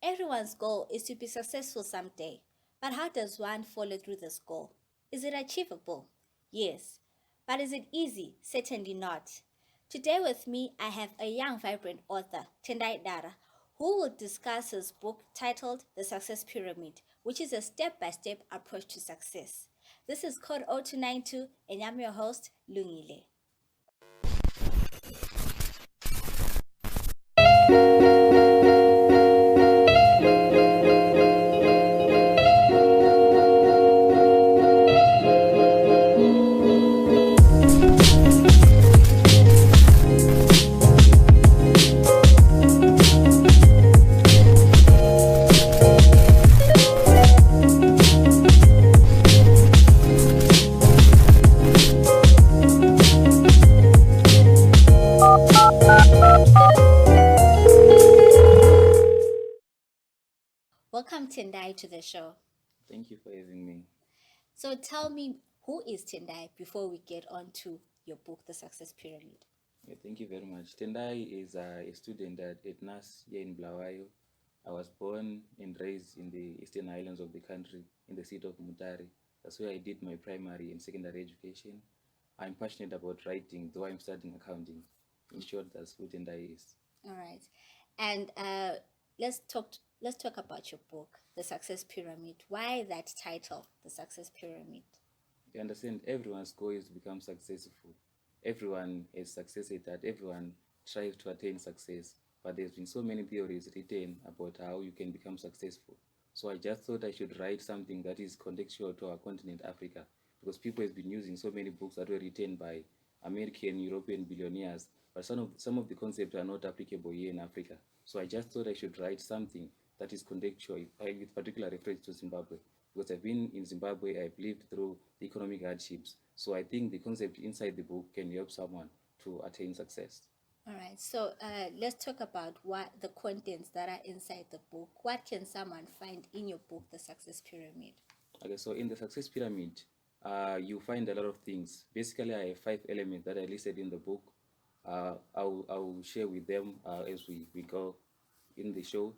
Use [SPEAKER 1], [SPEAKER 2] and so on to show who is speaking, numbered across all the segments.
[SPEAKER 1] Everyone's goal is to be successful someday. But how does one follow through this goal? Is it achievable? Yes. But is it easy? Certainly not. Today with me, I have a young, vibrant author, Tendai Dara, who will discuss his book titled The Success Pyramid, which is a step by step approach to success. This is Code 0292, and I'm your host, Lungile. Welcome, Tendai, to the show.
[SPEAKER 2] Thank you for having me.
[SPEAKER 1] So tell me, who is Tendai before we get on to your book, The Success Pyramid?
[SPEAKER 2] Yeah, thank you very much. Tendai is a student at NAS here in Blawayo. I was born and raised in the eastern highlands of the country, in the city of Mutare. That's where I did my primary and secondary education. I'm passionate about writing, though I'm studying accounting. In short, that's who Tendai is.
[SPEAKER 1] All right, and let's talk about your book, The Success Pyramid. Why that title, The Success Pyramid?
[SPEAKER 2] You understand, everyone's goal is to become successful. Everyone has success at that. Everyone tries to attain success. But there's been so many theories written about how you can become successful. So I just thought I should write something that is contextual to our continent, Africa, because people have been using so many books that were written by American, European billionaires, but some of the concepts are not applicable here in Africa. So I just thought I should write something that is contextual, with particular reference to Zimbabwe, because I've been in Zimbabwe, I've lived through the economic hardships. So I think the concept inside the book can help someone to attain success.
[SPEAKER 1] All right, so let's talk about what the contents that are inside the book. What can someone find in your book, The Success Pyramid?
[SPEAKER 2] Okay, so in the success pyramid, you find a lot of things. Basically, I have 5 elements that I listed in the book. I will share with them as we go in the show.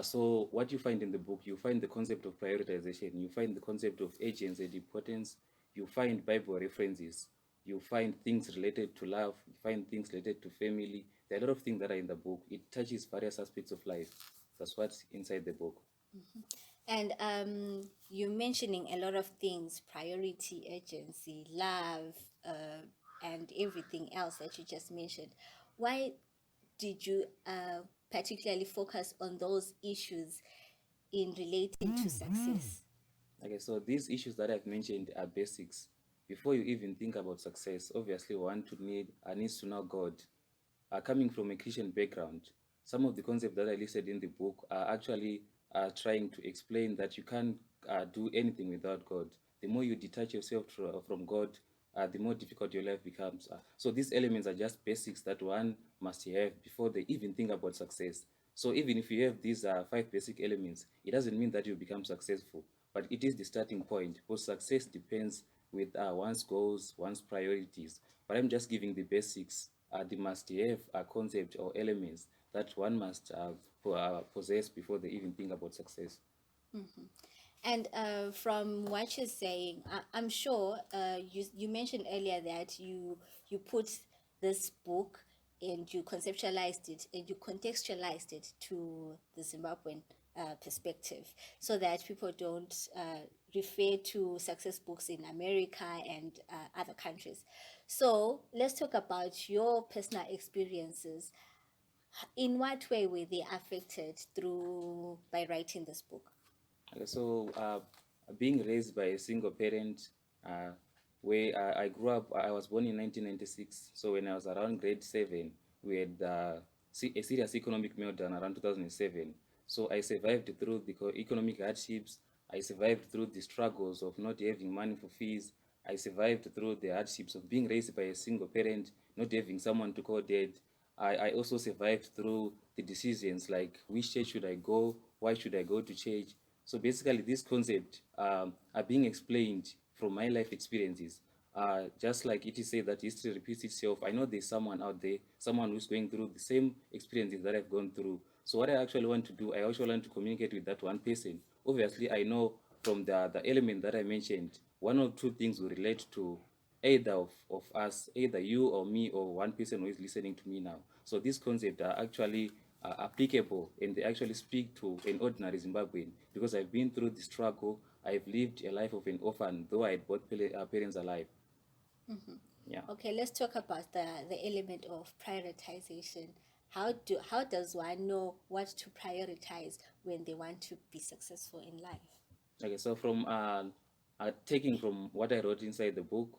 [SPEAKER 2] So what you find in the book, you find the concept of prioritization, you find the concept of agency and importance, you find Bible references, you find things related to love, you find things related to family. There are a lot of things that are in the book. It touches various aspects of life. That's what's inside the book.
[SPEAKER 1] And you're mentioning a lot of things: priority, urgency, love, and everything else that you just mentioned. Why did you particularly focus on those issues in relating to success?
[SPEAKER 2] Okay, so these issues that I've mentioned are basics. Before you even think about success, obviously one to need needs to know God. Coming from a Christian background, some of the concepts that I listed in the book are actually trying to explain that you can't do anything without God. The more you detach yourself from God, the more difficult your life becomes. So these elements are just basics that one must have before they even think about success. So even if you have these 5 basic elements, it doesn't mean that you become successful, but it is the starting point. Because success depends with one's goals, one's priorities. But I'm just giving the basics, the must-have concept or elements that one must possess before they even think about success.
[SPEAKER 1] And from what you're saying, I'm sure you mentioned earlier that you put this book and you conceptualized it and you contextualized it to the Zimbabwean perspective, so that people don't refer to success books in America and other countries. So let's talk about your personal experiences. In what way were they affected through by writing this book?
[SPEAKER 2] Okay, so being raised by a single parent, uh, where I grew up, I was born in 1996. So when I was around grade 7, we had a serious economic meltdown around 2007. So I survived through the economic hardships. I survived through the struggles of not having money for fees. I survived through the hardships of being raised by a single parent, not having someone to call dad. I also survived through the decisions like which church should I go, why should I go to church. So basically, this concept are being explained from my life experiences. Just like it is said that history repeats itself, I know there's someone out there, someone who's going through the same experiences that I've gone through. So what I actually want to do, I actually want to communicate with that one person. Obviously, I know from the element that I mentioned, one or two things will relate to either of us, either you or me or one person who is listening to me now. So these concepts are actually applicable, and they actually speak to an ordinary Zimbabwean because I've been through the struggle. I've lived a life of an orphan, though I had both parents alive. Yeah.
[SPEAKER 1] Okay, let's talk about the element of prioritization. How does one know what to prioritize when they want to be successful in life?
[SPEAKER 2] Okay, so from taking from what I wrote inside the book,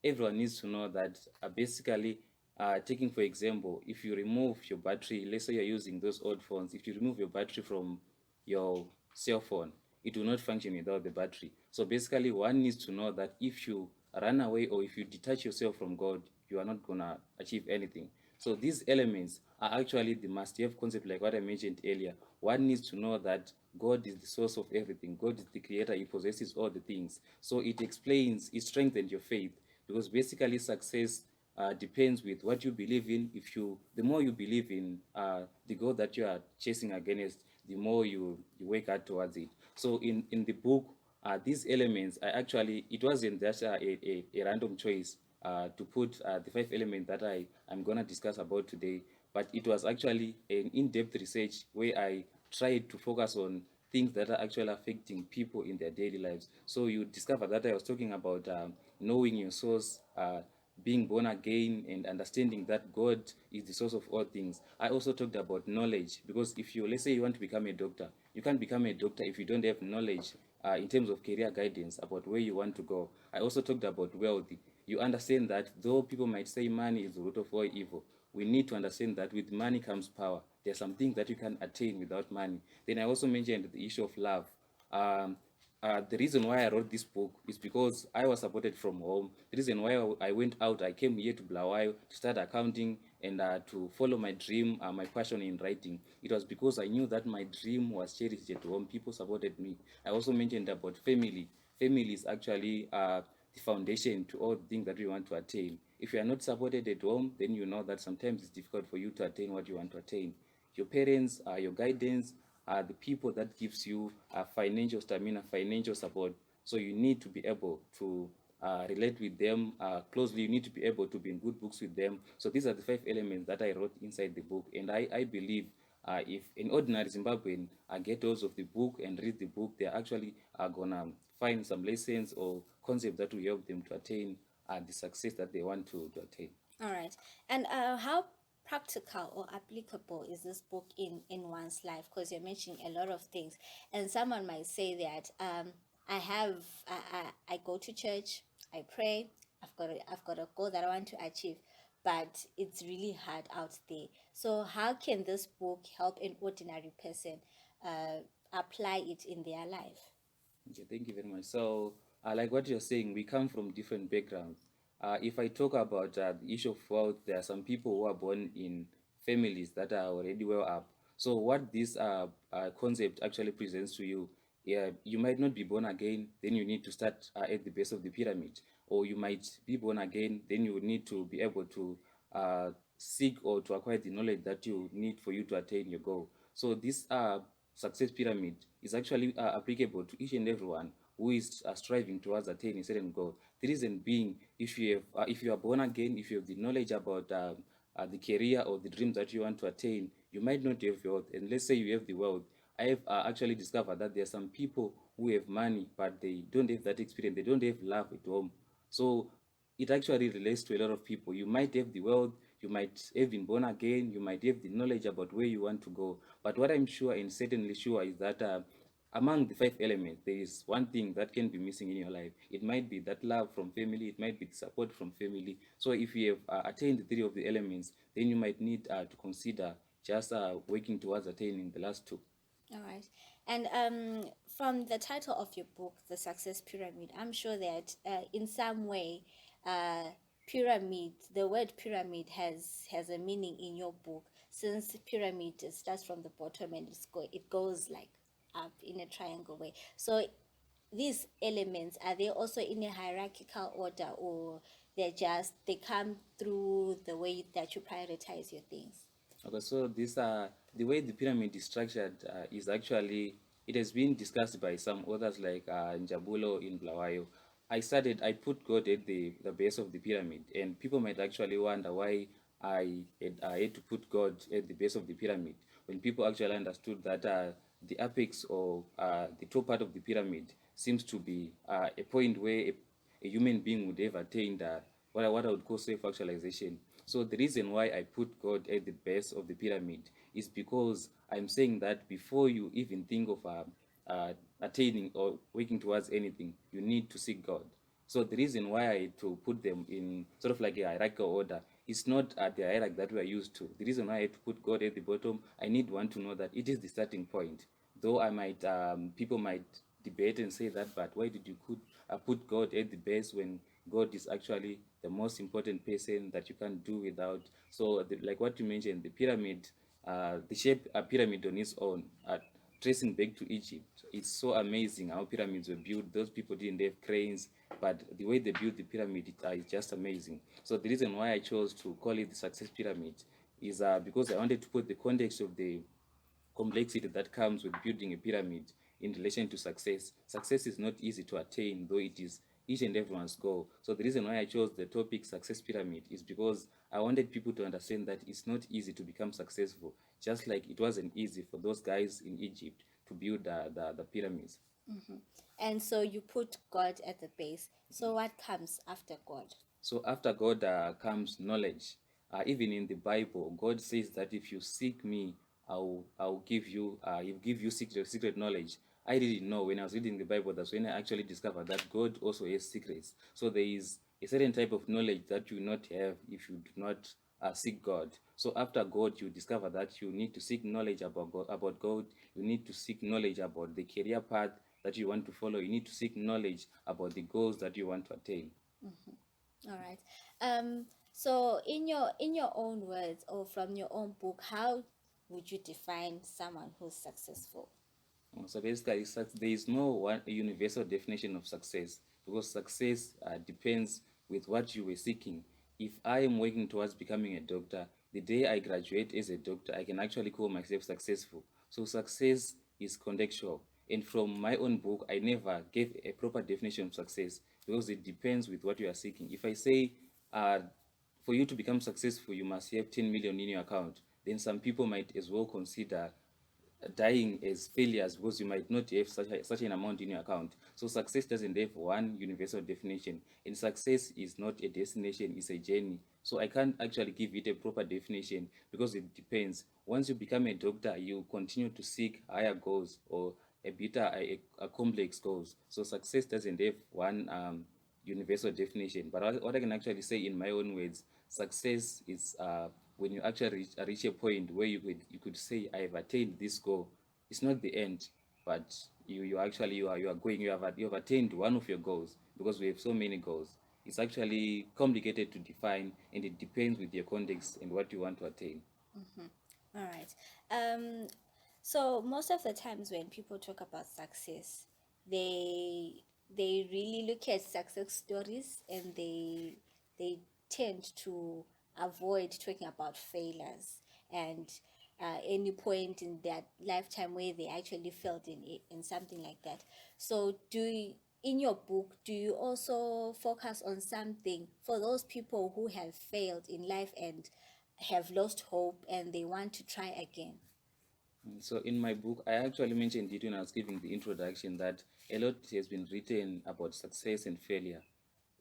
[SPEAKER 2] everyone needs to know that basically, taking for example, if you remove your battery, let's say you're using those old phones, if you remove your battery from your cell phone, it will not function without the battery. So basically, one needs to know that if you run away or if you detach yourself from God, you are not gonna achieve anything. So these elements are actually the must-have concept, like what I mentioned earlier. One needs to know that God is the source of everything. God is the creator. He possesses all the things. So it explains, it strengthens your faith because basically success depends with what you believe in. If you, the more you believe in the goal that you are chasing against, the more you work hard towards it. So in the book, these elements are actually, it wasn't just a random choice to put the five elements that I'm going to discuss about today, but it was actually an in-depth research where I tried to focus on things that are actually affecting people in their daily lives. So you discover that I was talking about knowing your source, being born again, and understanding that God is the source of all things. I also talked about knowledge because if you, let's say, you want to become a doctor, you can't become a doctor if you don't have knowledge in terms of career guidance about where you want to go. I also talked about wealth. You understand that though people might say money is the root of all evil, we need to understand that with money comes power. There are some things that you can attain without money. Then I also mentioned the issue of love. Um, the reason why I wrote this book is because I was supported from home. The reason why I went out, I came here to Blawayo to start accounting and to follow my dream, my passion in writing. It was because I knew that my dream was cherished at home. People supported me. I also mentioned about family. Family is actually the foundation to all the things that we want to attain. If you are not supported at home, then you know that sometimes it's difficult for you to attain what you want to attain. Your parents, your guidance, are the people that gives you financial stamina, financial support. So you need to be able to relate with them closely. You need to be able to be in good books with them. So these are the five elements that I wrote inside the book. And I believe if an ordinary Zimbabwean get hold of the book and read the book, they're actually going to find some lessons or concepts that will help them to attain the success that they want to attain.
[SPEAKER 1] All right. And how practical or applicable is this book in one's life? Because you're mentioning a lot of things, and someone might say that I have I go to church, I pray, I've got a goal that I want to achieve, but it's really hard out there. So how can this book help an ordinary person apply it in their life?
[SPEAKER 2] Okay, thank you very much. So, like what you're saying, we come from different backgrounds. If I talk about the issue of wealth, there are some people who are born in families that are already well up. So, what this concept actually presents to you, yeah, you might not be born again, then you need to start at the base of the pyramid, or you might be born again, then you need to be able to seek or to acquire the knowledge that you need for you to attain your goal. So, this success pyramid is actually applicable to each and everyone who is striving towards attaining a certain goal. The reason being, if you are born again, if you have the knowledge about the career or the dreams that you want to attain, you might not have wealth. And let's say you have the wealth. I have actually discovered that there are some people who have money, but they don't have that experience. They don't have love at home. So it actually relates to a lot of people. You might have the wealth, you might have been born again, you might have the knowledge about where you want to go. But what I'm sure and certainly sure is that among the five elements, there is one thing that can be missing in your life. It might be that love from family, it might be the support from family. So if you have attained three of the elements, then you might need to consider just working towards attaining the last two.
[SPEAKER 1] All right. And from the title of your book, The Success Pyramid, I'm sure that in some way, uh, pyramid, the word pyramid has a meaning in your book, since pyramid starts from the bottom and it goes like up in a triangle way. So these elements, are they also in a hierarchical order, or they come through the way that you prioritize your things?
[SPEAKER 2] Okay, so this the way the pyramid is structured is actually, it has been discussed by some authors like Njabulo in Blawayo. I put God at the base of the pyramid, and people might actually wonder why I had to put God at the base of the pyramid, when people actually understood that the apex, or the top part of the pyramid, seems to be a point where a human being would have attained what I would call self-actualization. So the reason why I put God at the base of the pyramid is because I'm saying that before you even think of attaining or working towards anything, you need to seek God. So the reason why I had to put them in sort of like a hierarchical order is not the hierarchy that we are used to. The reason why I had to put God at the bottom, I need one to know that it is the starting point. Though people might debate and say that, but why did you put God at the base when God is actually the most important person that you can do without? So, like what you mentioned, the pyramid, the shape a pyramid on its own, tracing back to Egypt, it's so amazing how pyramids were built. Those people didn't have cranes, but the way they built the pyramid is just amazing. So, the reason why I chose to call it the success pyramid is because I wanted to put the context of the complexity that comes with building a pyramid in relation to success. Success is not easy to attain, though it is each and everyone's goal. So the reason why I chose the topic success pyramid is because I wanted people to understand that it's not easy to become successful, just like it wasn't easy for those guys in Egypt to build the pyramids.
[SPEAKER 1] And so you put God at the base. So what comes after God?
[SPEAKER 2] So after God comes knowledge. Even in the Bible, God says that if you seek me, I'll give you secret knowledge. I didn't know when I was reading the Bible. That's when I actually discovered that God also has secrets. So there is a certain type of knowledge that you not have if you do not seek God. So after God, you discover that you need to seek knowledge about God. You need to seek knowledge about the career path that you want to follow. You need to seek knowledge about the goals that you want to attain.
[SPEAKER 1] All right. So in your own words, or from your own book, how would you define someone who's successful?
[SPEAKER 2] So basically, there is no one universal definition of success, because success depends with what you were seeking. If I am working towards becoming a doctor, the day I graduate as a doctor, I can actually call myself successful. So success is contextual. And from my own book, I never gave a proper definition of success, because it depends with what you are seeking. If I say, uh, for you to become successful, you must have 10 million in your account, then some people might as well consider dying as failures, because you might not have such an amount in your account. So success doesn't have one universal definition, and success is not a destination, it's a journey. So I can't actually give it a proper definition, because it depends. Once you become a doctor, you continue to seek higher goals, or a complex goals. So success doesn't have one universal definition. But what I can actually say in my own words, success is when you actually reach a point where you could say, I have attained this goal. It's not the end, but you are going, you have attained one of your goals, because we have so many goals. It's actually complicated to define, and it depends with your context and what you want to attain.
[SPEAKER 1] All right. Um, so most of the times when people talk about success, they they really look at success stories, and they tend to avoid talking about failures, and any point in their lifetime where they actually failed in something like that. So in your book, do you also focus on something for those people who have failed in life and have lost hope and they want to try again?
[SPEAKER 2] So in my book, I actually mentioned it when I was giving the introduction, that a lot has been written about success and failure.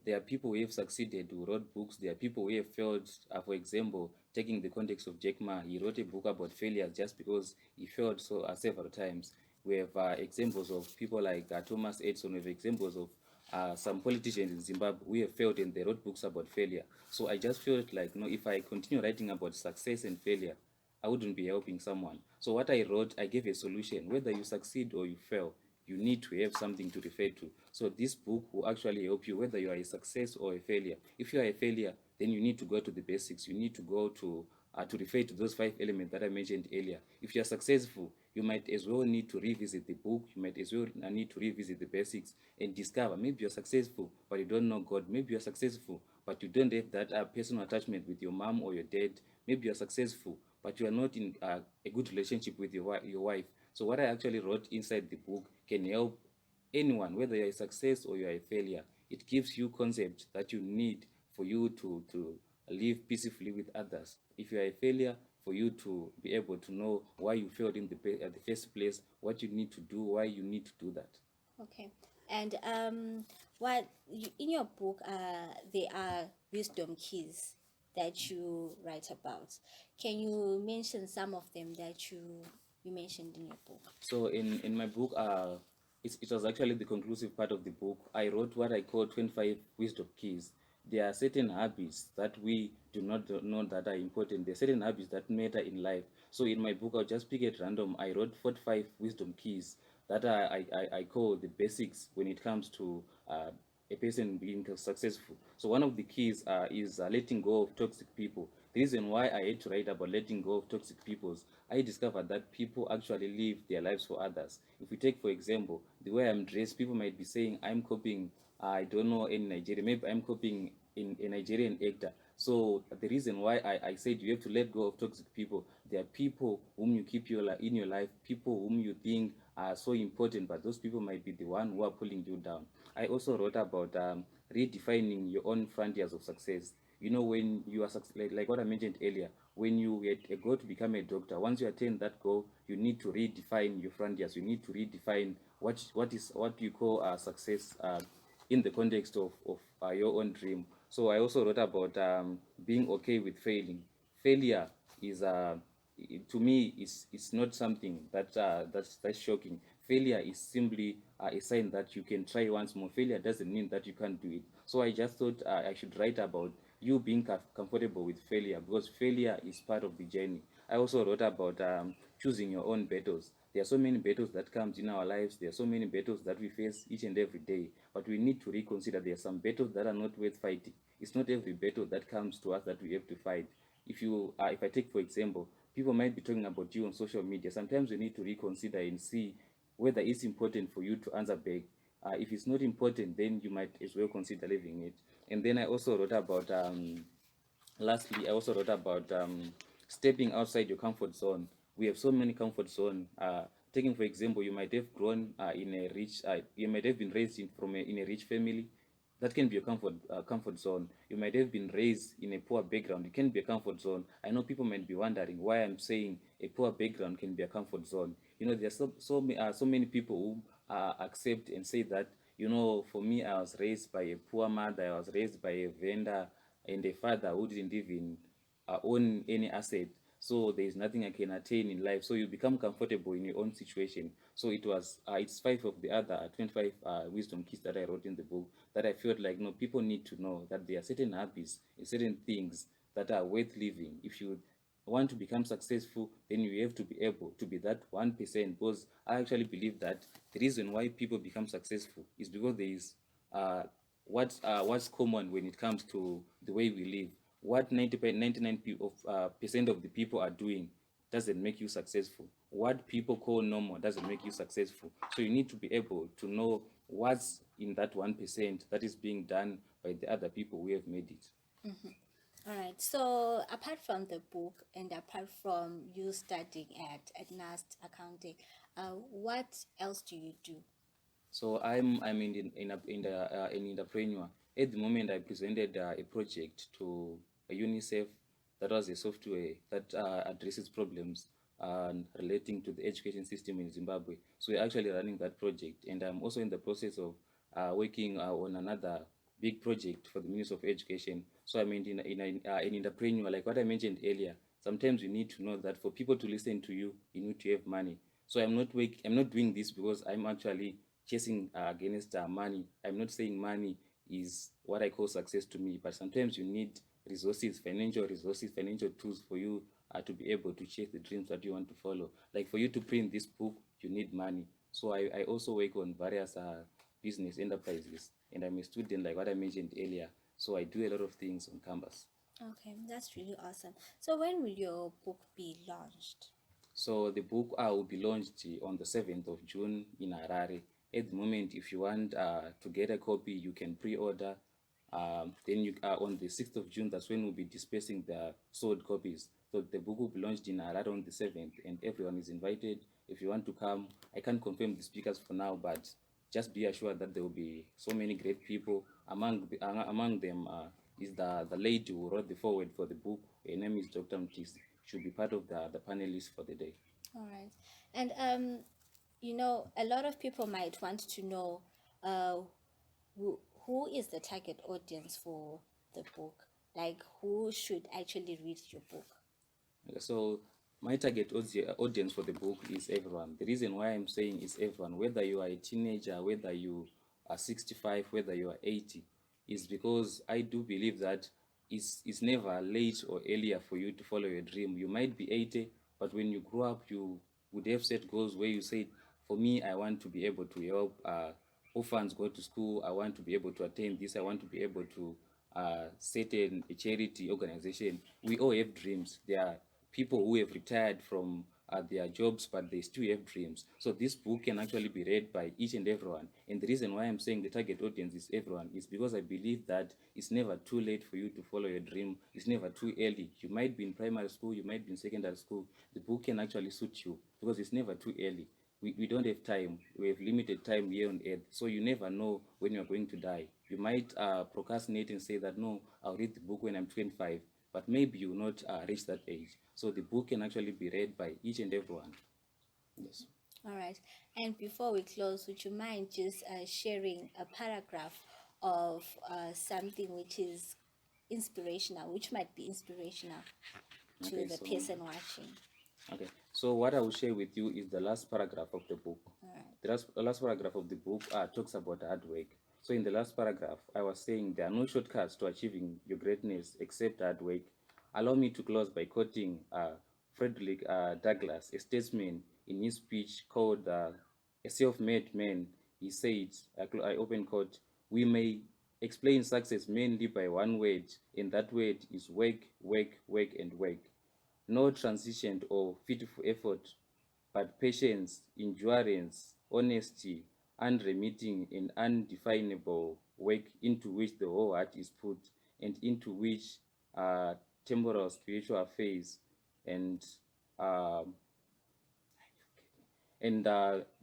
[SPEAKER 2] There are people who have succeeded who wrote books. There are people who have failed. For example, taking the context of Jack Ma, he wrote a book about failure just because he failed several times. We have examples of people like Thomas Edison. We have examples of some politicians in Zimbabwe who have failed, and they wrote books about failure. So I just felt like, if I continue writing about success and failure, I wouldn't be helping someone. So what I wrote, I gave a solution. Whether you succeed or you fail, you need to have something to refer to. So this book will actually help you whether you are a success or a failure. If you are a failure, then you need to go to the basics. You need to go to refer to those 5 elements that I mentioned earlier. If you are successful, you might as well need to revisit the book. You might as well need to revisit the basics and discover maybe you're successful, but you don't know God. Maybe you're successful, but you don't have that personal attachment with your mom or your dad. Maybe you're successful, but you are not in a good relationship with your wife. So what I actually wrote inside the book can help anyone, whether you're a success or you're a failure. It gives you concepts that you need for you to live peacefully with others. If you are a failure, for you to be able to know why you failed in the first place, what you need to do, why you need to do that.
[SPEAKER 1] Okay. And in your book, there are wisdom keys that you write about. Can you mention some of them that you mentioned in your book?
[SPEAKER 2] So in my book, it was actually the conclusive part of the book. I wrote what I call 25 wisdom keys. There are certain habits that we do not know that are important. There are certain habits that matter in life. So in my book, I'll just pick at random. I wrote 45 wisdom keys that I call the basics when it comes to a person being successful. So one of the keys is letting go of toxic people. The reason why I had to write about letting go of toxic people is I discovered that people actually live their lives for others. If we take, for example, the way I'm dressed, people might be saying I'm copying, I don't know, in Nigeria. Maybe I'm copying in a Nigerian actor. So the reason why I said you have to let go of toxic people, there are people whom you keep in your life, people whom you think are so important, but those people might be the one who are pulling you down. I also wrote about redefining your own frontiers of success. You know, when you are like what I mentioned earlier, when you get a goal to become a doctor, once you attain that goal, you need to redefine your frontiers. You need to redefine what you call success in the context of your own dream. So I also wrote about being okay with failing. Failure is to me is not something that's shocking. Failure is simply a sign that you can try once more. Failure doesn't mean that you can't do it. So I just thought I should write about you being comfortable with failure, because failure is part of the journey. I also wrote about choosing your own battles. There are so many battles that comes in our lives. There are so many battles that we face each and every day, but we need to reconsider there are some battles that are not worth fighting. It's not every battle that comes to us that we have to fight. If I take for example, people might be talking about you on social media. Sometimes we need to reconsider and see whether it's important for you to answer back. If it's not important, then you might as well consider leaving it. And then I also wrote about lastly, I also wrote about stepping outside your comfort zone. We have so many comfort zone. Taking for example, you might have grown in a rich, you might have been raised in a rich family. That can be a comfort zone. You might have been raised in a poor background. It can be a comfort zone. I know people might be wondering why I'm saying a poor background can be a comfort zone. You know, there's so many people who accept and say that, you know, for me, I was raised by a poor mother. I was raised by a vendor and a father who didn't even own any asset. So there is nothing I can attain in life. So you become comfortable in your own situation. So it's five of the other 25 wisdom keys that I wrote in the book that I felt like, no, people need to know that there are certain habits and certain things that are worth living. If you want to become successful, then you have to be able to be that 1%. Because I actually believe that the reason why people become successful is because there is uh, what's common when it comes to the way we live. What 99 percent of the people are doing doesn't make you successful. What people call normal doesn't make you successful. So you need to be able to know what's in that 1% that is being done by the other people who have made it.
[SPEAKER 1] All right. So apart from the book and apart from you studying at NAST accounting, what else do you do?
[SPEAKER 2] So I'm an entrepreneur. At the moment, I presented a project to UNICEF that was a software that addresses problems relating to the education system in Zimbabwe. So we're actually running that project, and I'm also in the process of working on another big project for the Ministry of Education. So I'm an entrepreneur, like what I mentioned earlier. Sometimes you need to know that for people to listen to you, you need to have money. So I'm not doing this because I'm actually chasing against money. I'm not saying money is what I call success to me, but sometimes you need resources, financial tools for you to be able to chase the dreams that you want to follow. Like for you to print this book, you need money. So I also work on various business enterprises, and I'm a student, like what I mentioned earlier. So I do a lot of things on campus.
[SPEAKER 1] Okay, that's really awesome. So when will your book be launched?
[SPEAKER 2] So the book will be launched on the 7th of June in Harare. At the moment, if you want to get a copy, you can pre-order. Then you on the 6th of June, that's when we'll be dispersing the sold copies. So the book will be launched in Harare on the 7th, and everyone is invited. If you want to come, I can't confirm the speakers for now, but just be assured that there will be so many great people. Among them is the lady who wrote the foreword for the book. Her name is Dr. Mtisi. She'll be part of the panelists for the day.
[SPEAKER 1] All right. And you know, a lot of people might want to know uh, who is the target audience for the book? Like, who should actually read your book?
[SPEAKER 2] So my target audience for the book is everyone. The reason why I'm saying is everyone, whether you are a teenager, whether you are 65, whether you are 80, is because I do believe that it's never late or earlier for you to follow your dream. You might be 80, but when you grow up, you would have set goals where you said, for me, I want to be able to help orphans go to school. I want to be able to attain this. I want to be able to set a charity organization. We all have dreams. There are people who have retired from their jobs, but they still have dreams. So this book can actually be read by each and everyone. And the reason why I'm saying the target audience is everyone is because I believe that it's never too late for you to follow your dream. It's never too early. You might be in primary school, you might be in secondary school. The book can actually suit you because it's never too early. We don't have time. We have limited time here on earth. So you never know when you're going to die. You might procrastinate and say that, no, I'll read the book when I'm 25, but maybe you will not reach that age. So the book can actually be read by each and everyone. Yes.
[SPEAKER 1] All right. And before we close, would you mind just sharing a paragraph of something which is inspirational, which might be inspirational to
[SPEAKER 2] Okay,
[SPEAKER 1] the
[SPEAKER 2] so
[SPEAKER 1] person watching?
[SPEAKER 2] okay. So what I will share with you is the last paragraph of the book.
[SPEAKER 1] All right.
[SPEAKER 2] The last paragraph of the book talks about hard work. So in the last paragraph, I was saying there are no shortcuts to achieving your greatness except hard work. Allow me to close by quoting Frederick Douglass, a statesman, in his speech called "A Self-Made Man." He said, I open quote, "We may explain success mainly by one word, and that word is work, work, work, and work. No transient or pitiful effort, but patience, endurance, honesty, unremitting and undefinable work into which the whole heart is put, and into which temporal spiritual affairs and um,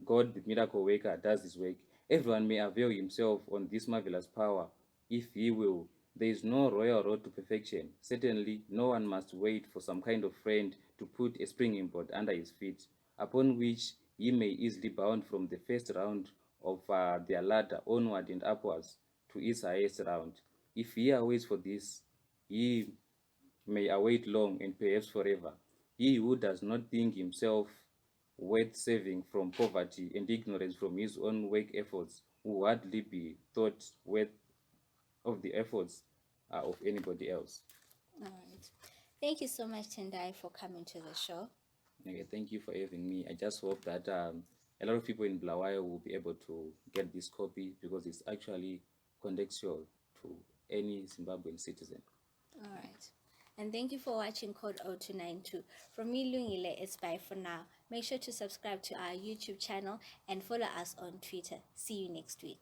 [SPEAKER 2] God, the miracle worker, does his work. Everyone may avail himself on this marvelous power if he will. There is no royal road to perfection. Certainly, no one must wait for some kind of friend to put a springing board under his feet, upon which he may easily bound from the first round of their ladder onward and upwards to its highest round. If he awaits for this, he may await long and perhaps forever. He who does not think himself worth saving from poverty and ignorance from his own work efforts will hardly be thought worth of the efforts of anybody else.
[SPEAKER 1] All right. Thank you so much, Tendai, for coming to the show.
[SPEAKER 2] Okay, thank you for having me. I just hope that a lot of people in Blawayo will be able to get this copy because it's actually contextual to any Zimbabwean citizen.
[SPEAKER 1] All right. And thank you for watching Code 0292. From me, Lungile, it's bye for now. Make sure to subscribe to our YouTube channel and follow us on Twitter. See you next week.